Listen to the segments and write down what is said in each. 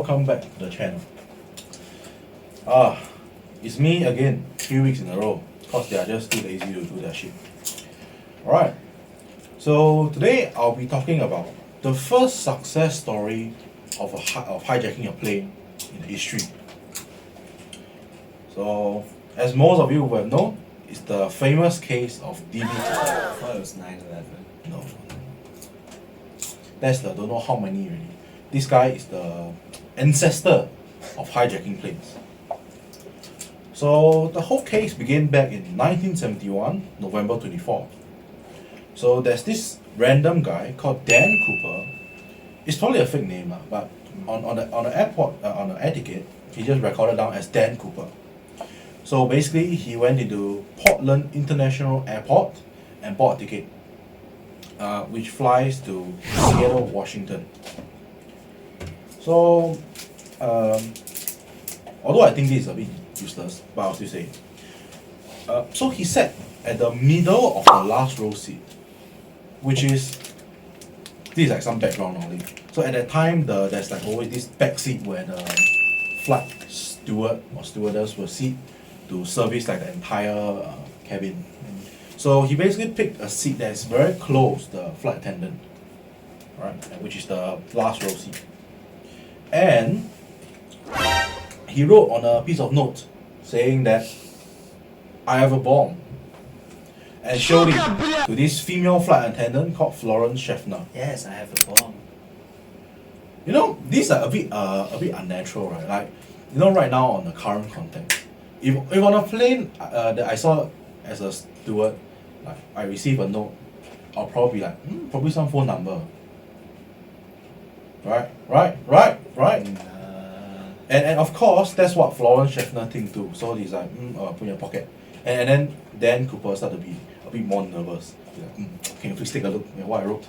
welcome back to the channel. It's me again, 3 weeks in a row, because they are just too lazy to do their shit. Alright, so today I'll be talking about the first success story of hijacking a plane in history. So, as most of you will have known, it's the famous case of D.B Cooper. I thought it was 9/11. No. That's the don't know how many already. This guy is the ancestor of hijacking planes. So the whole case began back in 1971, November 24th. So there's this random guy called Dan Cooper. It's probably a fake name, but on the airport, on the air ticket, he just recorded down as Dan Cooper. So basically, he went into Portland International Airport and bought a ticket, which flies to Seattle, Washington. So, although I think this is a bit useless, but I'll still say it. So he sat at the middle of the last row seat, which is, this is like some background knowledge. So at that time, there's like always this back seat where the flight steward or stewardess will sit to service like the entire cabin. So he basically picked a seat that is very close to the flight attendant, right, which is the last row seat. And he wrote on a piece of note saying that I have a bomb, and showed it to this female flight attendant called Florence Schaffner. Yes, I have a bomb. You know, these are a bit unnatural, right? Like, you know, right now on the current context, if on a plane that I saw as a steward, like I receive a note, I'll probably be like, probably some phone number. Right. And of course, that's what Florence Schaffner thinks too. So he's like, put in your pocket. And then Dan Cooper started to be a bit more nervous. He's like, can you please take a look at what I wrote?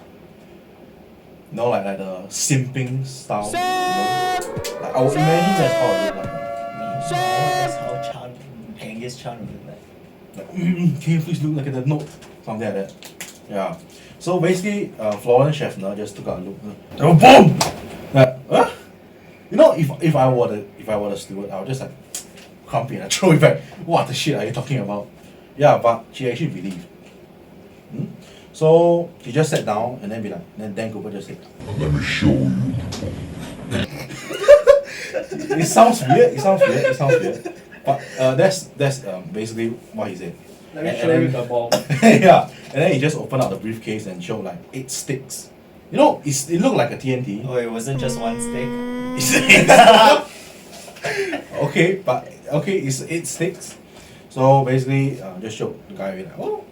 You know, like the simping style. You know? Like, I would imagine that's how it looked like. That's how Genghis Khan would look like. Can you please look at the note? Something like that. Yeah. So basically, Florence Schaffner just took out a look. Oh, boom! Like, huh? You know, if I were the steward, I would just like crump it and throw it back. What the shit are you talking about? Yeah, but she actually believed. So he just sat down and then Dan Cooper just said, Let me show you. It sounds weird. But that's basically what he said. Let me show you the bomb. Yeah, and then he just opened up the briefcase and showed like 8 sticks. You know, it looked like a TNT. Oh, it wasn't just one stick? Okay, it's 8 sticks. So basically, just showed the guy like, oh,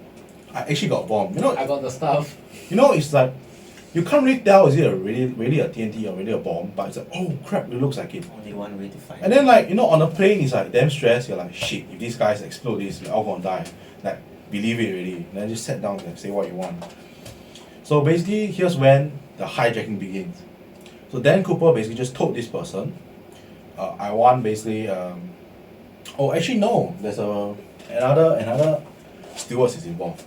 I actually got a bomb. You know, I got the stuff. You know, it's like you can't really tell is it really a TNT or really a bomb, but it's like, oh crap, it looks like it. Only one way to find it. And then like, you know, on a plane it's like damn stressed. You're like, shit, if these guys explode this, we're all gonna die. Like, believe it already. And then just sit down and say what you want. So basically, here's when the hijacking begins. So Dan Cooper basically just told this person, I want basically, actually no, there's another steward is involved.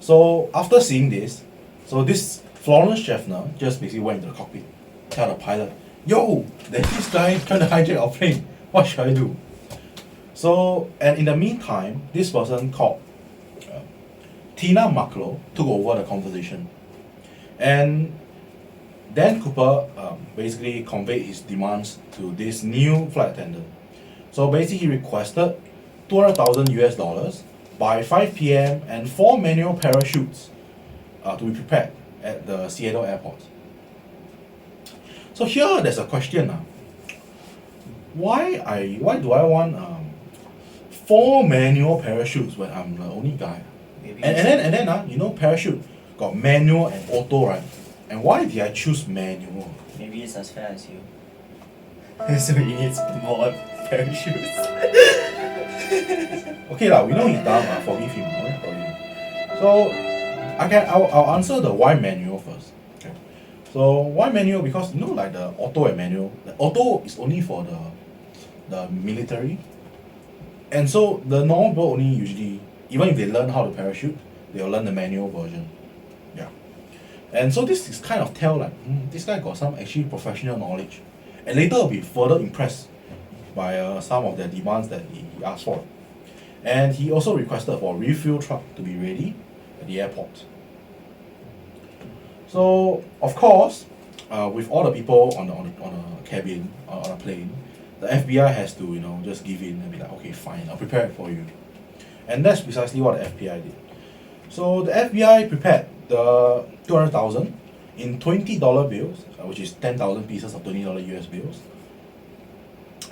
So after seeing this, so this Florence Schaffner just basically went into the cockpit, tell the pilot, yo, there's this guy trying to hijack our plane. What should I do? So, and in the meantime, this person called Tina Marklow took over the conversation. And Dan Cooper basically conveyed his demands to this new flight attendant. So basically he requested $200,000 by 5 p.m. and 4 manual parachutes to be prepared at the Seattle airport. So here there's a question. Why do I want 4 manual parachutes when I'm the only guy? And then you know, parachute got manual and auto, right? And why did I choose manual? Maybe it's as fast as you. So he needs more parachutes. Okay lah, we know he's dumb, forgive him. So I'll answer the why manual first. Okay. So why manual? Because you know, like the auto and manual, the auto is only for the military, and so the normal people only usually, even if they learn how to parachute, they'll learn the manual version. Yeah. And so this is kind of tell like, this guy got some actually professional knowledge. and later will be further impressed by some of the demands that he asked for. And he also requested for a refuel truck to be ready at the airport. So of course, with all the people on a cabin on a plane, the FBI has to just give in and be like, okay, fine, I'll prepare it for you. And that's precisely what the FBI did. So the FBI prepared the 200,000 in $20 bills, which is 10,000 pieces of $20 US bills.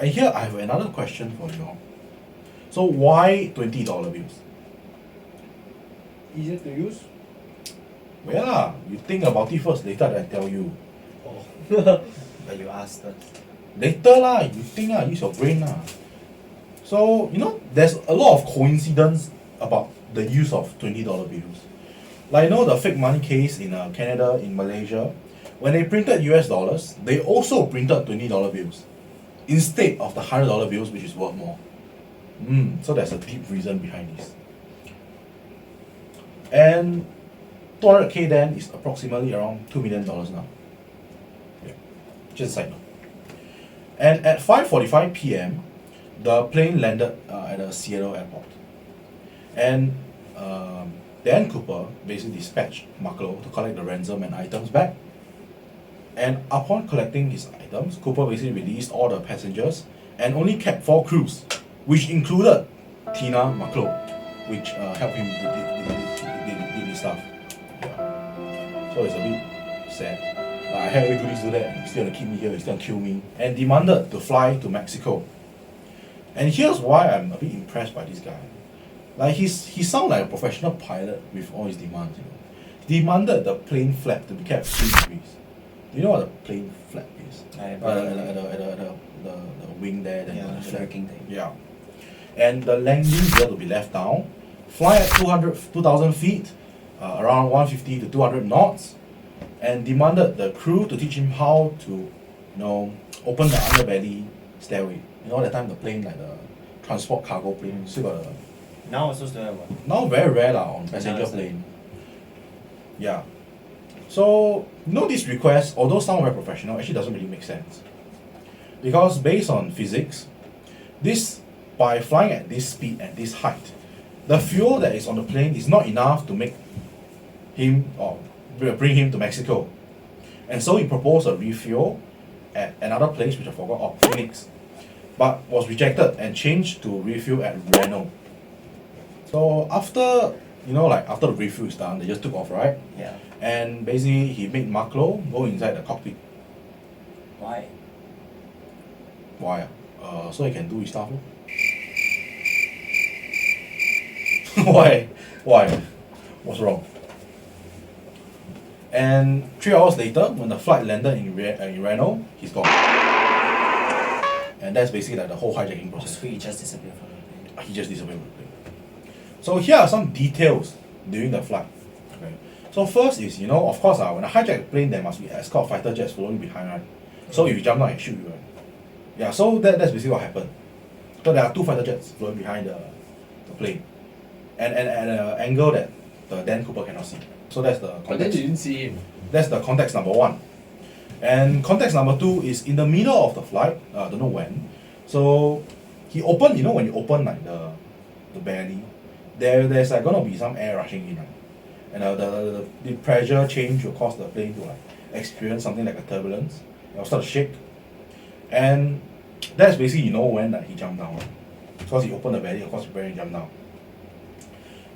And here I have another question for you all. So why $20 bills? Easier to use? Well, you think about it first, later then I tell you. Oh. But you asked us. Later lah, you think use your brain lah. So, there's a lot of coincidence about the use of $20 bills. Like, the fake money case in Canada, in Malaysia, when they printed US dollars, they also printed $20 bills instead of the $100 bills, which is worth more. So there's a deep reason behind this. And 200K then is approximately around $2 million now. Yeah, just a side note. And at 5:45 p.m., the plane landed at the Seattle airport. And Dan Cooper basically dispatched Marklow to collect the ransom and items back. And upon collecting his items, Cooper basically released all the passengers and only kept 4 crews, which included Tina Marklow, which helped him did his stuff. Yeah. So it's a bit sad. I had to do this, do that, and he's still gonna keep me here, he's still gonna kill me. And demanded to fly to Mexico. And here's why I'm a bit impressed by this guy. Like he sounds like a professional pilot with all his demands, He demanded the plane flap to be kept 3 degrees. Do you know what a plane flap is? The wing there, then the flap. Thing. Yeah. And the landing gear to be left down, fly at 2,000 feet, around 150 to 200 knots, and demanded the crew to teach him how to, open the underbelly stairway. That time the plane, like the transport cargo plane, still got a... Now also still have one. Now very rare on passenger plane. Yeah. So, this request, although sound very professional, actually doesn't really make sense. Because based on physics, by flying at this speed and this height, the fuel that is on the plane is not enough to make him or bring him to Mexico. And so he proposed a refuel at another place which I forgot, Phoenix, but was rejected and changed to refuel at Reno. So after after the refuel is done, they just took off, right? Yeah. And basically he made Marklow go inside the cockpit. Why? Why? So he can do his stuff. Why? What's wrong? And 3 hours later, when the flight landed in Reno, he's gone. And that's basically like the whole hijacking process. So he just disappeared from the plane. He just disappeared from the plane. So here are some details during the flight. Okay. So first is, of course, when I hijack a plane, there must be escort fighter jets following behind, right? So if you jump down and shoot you, right? Yeah, so that's basically what happened. So there are 2 fighter jets flowing behind the plane. And at an angle that the Dan Cooper cannot see. So that's the context. But then you didn't see him. That's the context number 1. And context number 2 is in the middle of the flight, don't know when. So he opened, when you open like the belly, there's like gonna be some air rushing in, right? And the pressure change will cause the plane to experience something like a turbulence. It'll start to shake. And that's basically when he jumped down. Because he opened the belly, of course the plane jumped down.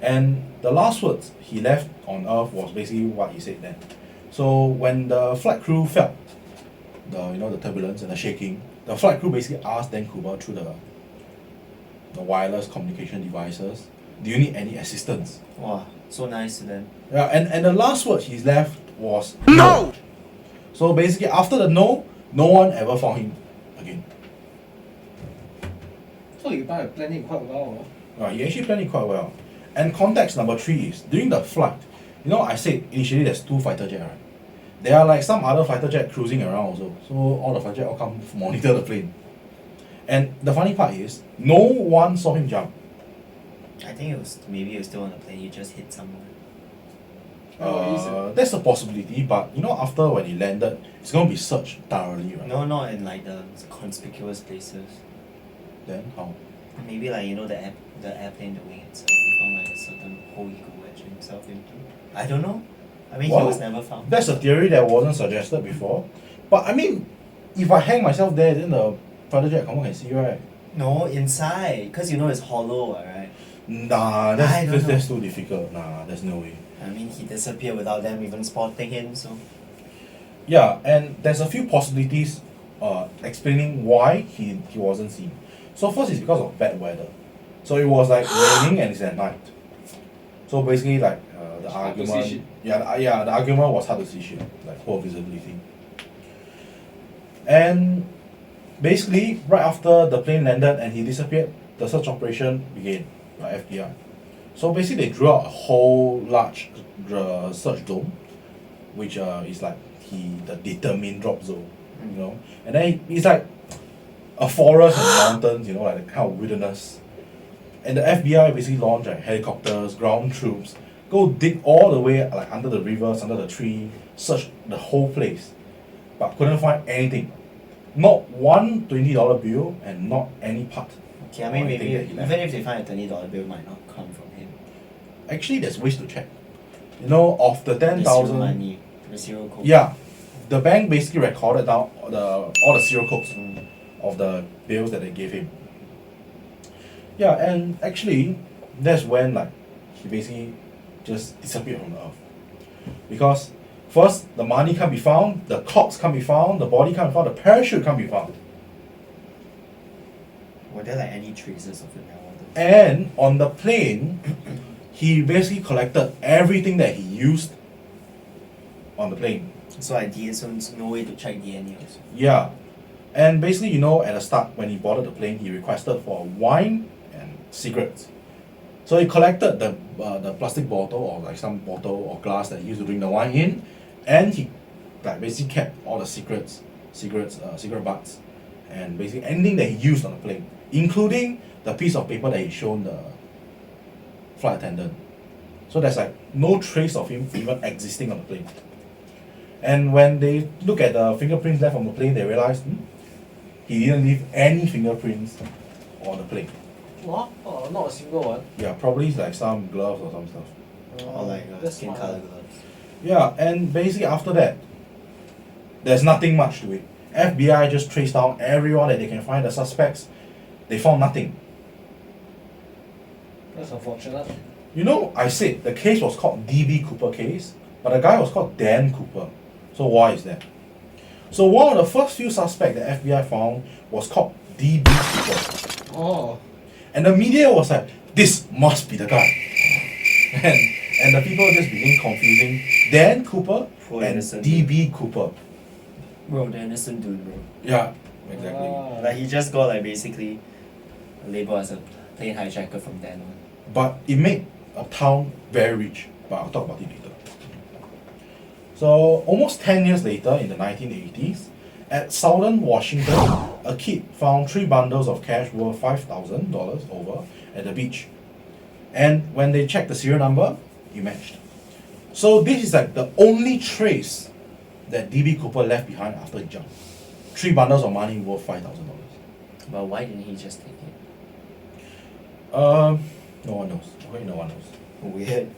And the last words he left on Earth was basically what he said then. So when the flight crew felt the turbulence and the shaking, the flight crew basically asked Dan Cooper through the wireless communication devices, do you need any assistance? Wow, so nice to them. Yeah, and the last word he left was no. So basically after the no one ever found him again. So you planned it quite well. He actually planned it quite well. And context number 3 is, during the flight, I said initially there's 2 fighter jets, right? There are like some other fighter jet cruising around also. So all the fighter jets all come monitor the plane. And the funny part is, no one saw him jump. I think maybe it was still on the plane, you just hit someone. That's a possibility, but you know, after when he landed, it's going to be searched thoroughly, right? No, not in like the conspicuous places. Then how? Maybe like you know the airplane, the wing itself. He found like a certain hole he could wedge himself into. I don't know. I mean, Well, he was never found. That's a theory that wasn't suggested before. But I mean, if I hang myself there, then the fighter jet confirm can see, right? No, inside, cause you know it's hollow, right? Nah, I that's, don't that's, know. that's too difficult. Nah, there's no way. I mean, he disappeared without them even spotting him. So Yeah, and there's a few possibilities explaining why he wasn't seen. So first is because of bad weather. So it was like raining and it's at night. So basically like the hard to see argument, shit. the argument was hard to see shit, like poor visibility. And basically right after the plane landed and he disappeared, the search operation began by FBI. So basically they drew out a whole large search dome, which is like the determined drop zone, you know. And then it's like a forest and mountains, you know, like the kind of wilderness. And the FBI basically launched like helicopters, ground troops, go dig all the way like under the rivers, under the tree, search the whole place, but couldn't find anything. Not one $20 bill and not any part. okay, I mean or maybe anything that he even left. if they find a $20 bill, might not come from him. Actually, there's ways to check. You know, of the The serial 10,000. money, the serial code. Yeah, the bank basically recorded down all the serial codes Mm. of the bills that they gave him. Yeah, and actually, that's when like he basically just disappeared from the earth. Because first, the money can't be found, the corpse can't be found, the body can't be found, the parachute can't be found. Were there like any traces of it? I wonder. And on the plane, he basically collected everything that he used on the plane. So I did, so no way to check DNA also. Yeah. And basically, you know, at the start, when he boarded the plane, he requested for wine and cigarettes. So he collected the plastic bottle or like some bottle or glass that he used to drink the wine in, and he like basically kept all the cigarette butts, and basically anything that he used on the plane, including the piece of paper that he shown the flight attendant. So there's like no trace of him even existing on the plane. And when they look at the fingerprints left on the plane, they realize he didn't leave any fingerprints on the plane. What? Oh, not a single one. Yeah, probably like some gloves or some stuff. Or like That's skin smart. color gloves. Yeah, and basically after that, there's nothing much to it. FBI just traced down everyone that they can find, the suspects. They found nothing. That's unfortunate. You know, I said the case was called D.B Cooper case, but the guy was called Dan Cooper. So why is that? So one of the first few suspects the FBI found was called D.B Cooper. Oh. And the media was like, this must be the guy. And the people just began confusing Dan Cooper Poor and innocent D.B Cooper. Bro, the innocent dude, bro. Yeah, exactly. Like he just got like basically labeled as a plane hijacker from then on. But it made a town very rich. But I'll talk about it later. So almost 10 years later, in the 1980s, at Southern Washington, a kid found 3 bundles of cash worth $5,000 over at the beach. And when they checked the serial number, it matched. So this is like the only trace that D.B Cooper left behind after he jumped. 3 bundles of money worth $5,000. But why didn't he just take it? No one knows. Okay, no one knows. Weird.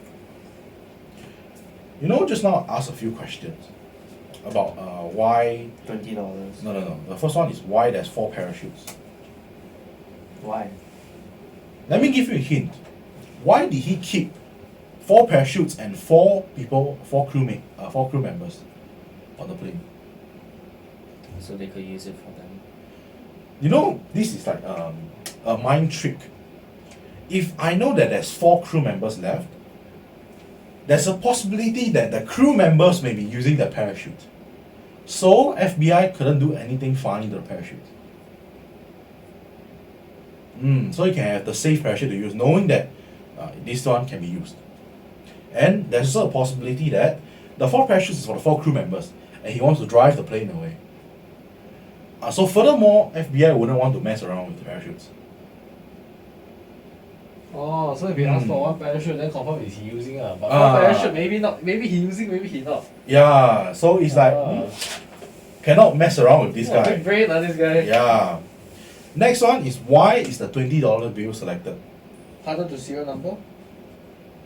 You know, just now I asked a few questions about why. $20. No. The first one is why there's 4 parachutes. Why? Let me give you a hint. Why did he keep 4 parachutes and 4 crew members on the plane? So they could use it for them. You know, this is like a mind trick. If I know that there's 4 crew members left, there's a possibility that the crew members may be using the parachute. So FBI couldn't do anything funny to the parachute. So you can have the safe parachute to use, knowing that this one can be used. And there's also a possibility that the 4 parachutes is for the 4 crew members, and he wants to drive the plane away. So furthermore, FBI wouldn't want to mess around with the parachutes. Oh, so if he asks for one parachute, then confirm is he using but Ah. one parachute maybe not, maybe he using, maybe he not. Yeah, so it's like cannot mess around with this Big guy. brain this guy. Yeah. Next one is why is the $20 bill selected? Harder to serial number.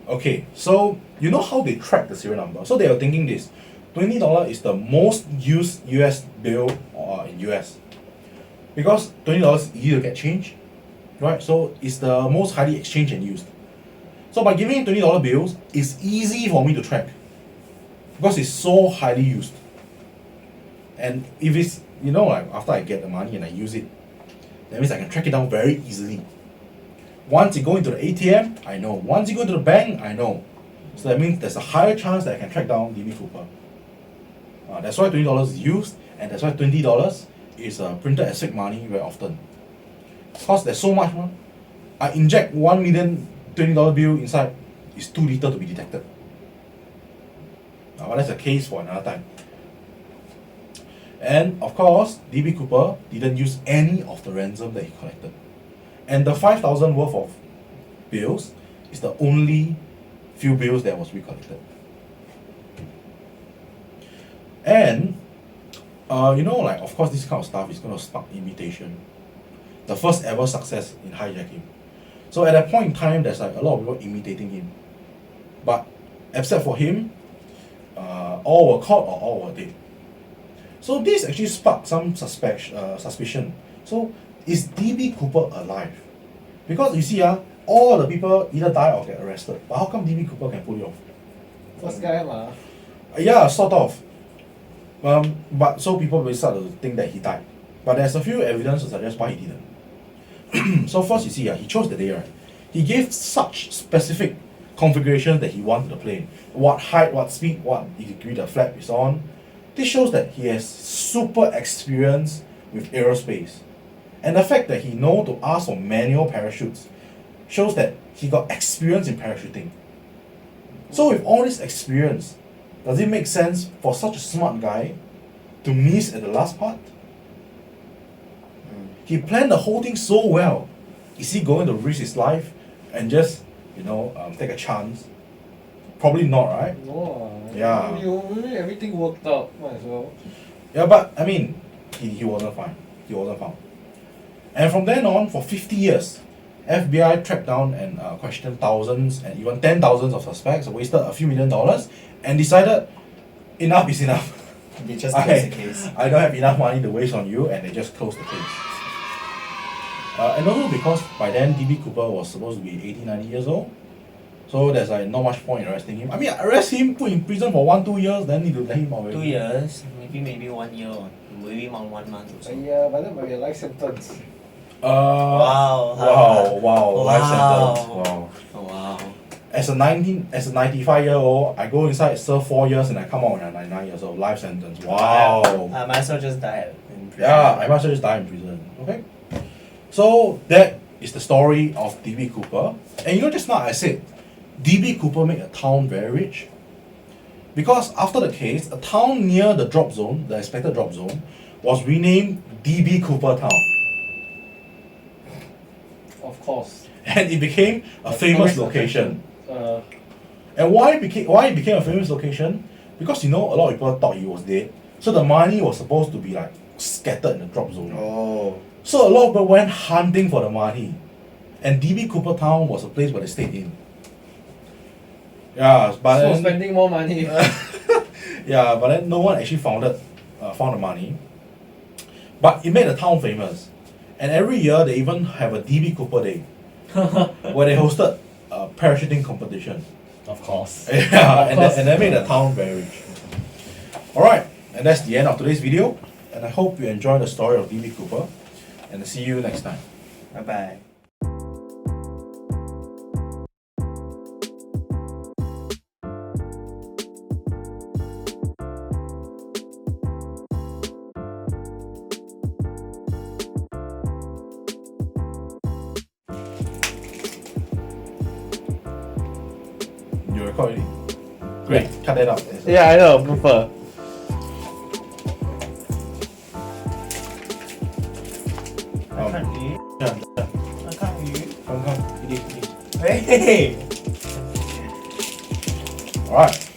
Okay, so you know how they track the serial number? So they were thinking this: $20 is the most used US bill in US because $20 is easy to get change, right? So it's the most highly exchanged and used. So by giving $20 bills, it's easy for me to track because it's so highly used. And if it's like after I get the money and I use it, that means I can track it down very easily. Once you go into the ATM, I know. Once you go to the bank, I know. So that means there's a higher chance that I can track down D.B Cooper. That's why $20 is used, and that's why $20 is printed as fake money very often. Because there's so much one. I inject 1 million $20 bill inside, it's too little to be detected. But that's a case for another time. And of course, D.B Cooper didn't use any of the ransom that he collected. And the 5,000 worth of bills is the only few bills that was recollected. And, of course, this kind of stuff is going to spark imitation. The first ever success in hijacking. So at that point in time, there's like a lot of people imitating him. But except for him, all were caught or all were dead. So this actually sparked some suspicion. So is D.B Cooper alive? Because you see, all the people either die or get arrested. But how come D.B Cooper can pull it off? First guy lah. Yeah, sort of. But so people will start to think that he died. But there's a few evidence to suggest why he didn't. So first you see, he chose the day, right? He gave such specific configurations that he wanted the plane. What height, what speed, what degree the flap is on. This shows that he has super experience with aerospace. And the fact that he knows to ask for manual parachutes shows that he got experience in parachuting. So with all this experience, does it make sense for such a smart guy to miss at the last part? He planned the whole thing so well. Is he going to risk his life and just, take a chance? Probably not, right? No. Yeah. Maybe everything worked out. Might as well. Yeah, but I mean, he wasn't fine. He wasn't found. And from then on, for 50 years, FBI tracked down and questioned thousands and even 10,000s of suspects, wasted a few $1,000,000, and decided enough is enough. They just close the case. I don't have enough money to waste on you, and they just closed the case. And also because by then D.B Cooper was supposed to be 80, 90 years old. So there's like not much point in arresting him. I mean, arrest him, put in prison for 1-2 years, then need to let him out. 2 years, maybe 1 year or maybe 1 month or so. Yeah, but that might be a life sentence. Wow. Life sentence. Wow. Oh, wow. As a 95-year-old, I go inside, serve 4 years, and I come out when I'm 99 years old. Life sentence. Wow. I might as well just die in prison. Yeah, I might as well just die in prison. Okay. So that is the story of D.B Cooper. And just now I said, D.B Cooper made a town very rich. Because after the case, a town near the drop zone, the expected drop zone, was renamed D.B Cooper Town. Of course. And it became a famous location. Uh, And why it became a famous location? Because a lot of people thought he was dead. So the money was supposed to be like scattered in the drop zone. Oh. So a lot of people went hunting for the money. And D.B Cooper Town was a place where they stayed in. Yeah, but so then, spending more money. yeah, but then no one actually found the money. But it made the town famous. And every year they even have a D.B Cooper Day where they hosted a parachuting competition. Of course. Yeah, Of course. and that made the town very rich. Alright, and that's the end of today's video. And I hope you enjoyed the story of D.B Cooper. And see you next time. Bye bye. You record already? Great, cut that out. Yeah, I know, blooper. I can't eat. Yeah, I can't eat. come, eat it. Hey! Alright.